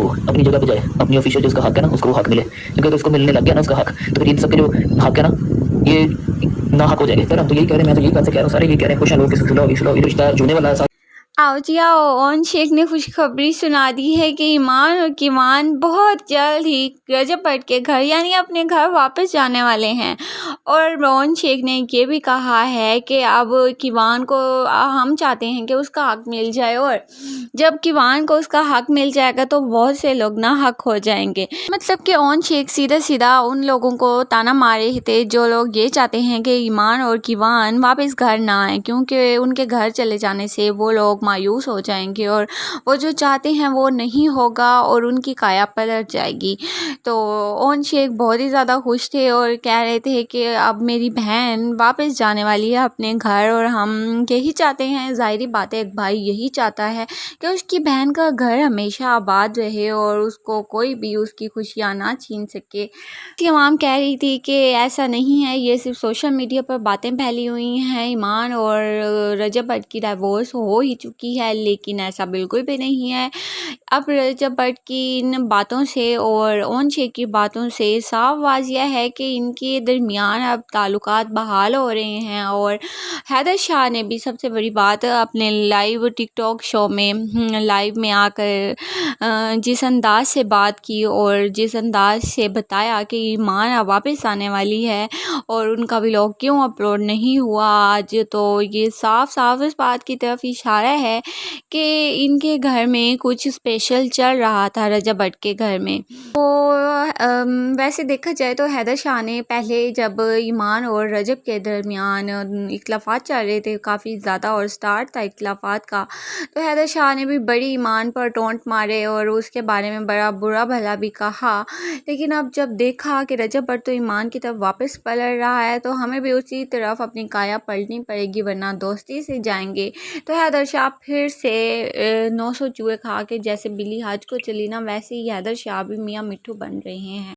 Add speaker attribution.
Speaker 1: अपनी जगह पे जाए, अपनी ऑफिशियल जो उसका हक है ना उसको वो हक मिले, क्योंकि अगर उसको मिलने लग गया ना उसका हक, तो फिर इन सबके जो हक है ना ये ना हक हो जाएंगे। फिर हम तो यही कह रहे हैं, मैं तो यही बात से कह रहा हूँ, सारे यही कह रहे हैं, खुश हैं लोग कि सुलह ये रिश्ता जुड़ने वाला है।
Speaker 2: आओ जी आओ, ओन शेख ने खुशखबरी सुना दी है कि ईमान और कीवान बहुत जल्द ही रजब भट्ट के घर यानी अपने घर वापस जाने वाले हैं। और ओन शेख ने ये भी कहा है कि अब कीवान को हम चाहते हैं कि उसका हक मिल जाए, और जब कीवान को उसका हक मिल जाएगा तो बहुत से लोग ना हक हो जाएंगे। मतलब कि ओन शेख सीधा सीधा उन लोगों को ताना मार रहे थे जो लोग ये चाहते हैं कि ईमान और कीवान वापस घर ना आए, क्योंकि उनके घर चले जाने से वो लोग मायूस हो जाएंगे और वो जो चाहते हैं वो नहीं होगा और उनकी काया पलट जाएगी। तो ओन शेख बहुत ही ज़्यादा खुश थे और कह रहे थे कि अब मेरी बहन वापस जाने वाली है अपने घर, और हम यही चाहते हैं, ज़ाहिरी बात है एक भाई यही चाहता है कि उसकी बहन का घर हमेशा आबाद रहे और उसको कोई भी उसकी खुशियाँ ना छीन सके। तमाम कह रही थी कि ऐसा नहीं है, ये सिर्फ सोशल मीडिया पर बातें फैली हुई हैं, ईमान और रजब भट्ट की डाइवोर्स हो ही चुकी है, लेकिन ऐसा बिल्कुल भी नहीं है। अब रजब भट्ट की इन बातों से और ओन शेख की बातों से साफ वाज़िया है कि इनके दरमियान अब ताल्लुकात बहाल हो रहे हैं। और हैदर शाह ने भी सबसे बड़ी बात अपने लाइव टिकटॉक शो में लाइव में आकर जिस अंदाज से बात की और जिस अंदाज से बताया कि ईमान अब वापस आने वाली है और उनका व्लॉग क्यों अपलोड नहीं हुआ आज, तो ये साफ साफ इस बात की तरफ इशारा है कि इनके घर में कुछ स्पेशल चल रहा था रजब भट्ट के घर में। तो वैसे देखा जाए तो हैदर शाह ने पहले जब ईमान और रजब के दरमियान इख्लाफात चल रहे थे काफ़ी ज़्यादा और स्टार्ट था इख्लाफात का, तो हैदर शाह ने भी बड़ी ईमान पर टोंट मारे और उसके बारे में बड़ा बुरा भला भी कहा। लेकिन अब जब देखा कि रजब भट्ट तो ईमान की तरफ वापस पलट रहा है, तो हमें भी उसी तरफ अपनी काया पलटनी पड़ेगी, वरना दोस्ती से जाएंगे। तो हैदर शाह फिर से 900 चूहे खा के जैसे बिल्ली हज को चली ना, वैसे ही हैदर शाह भी मियाँ मिट्ठू बन रहे हैं।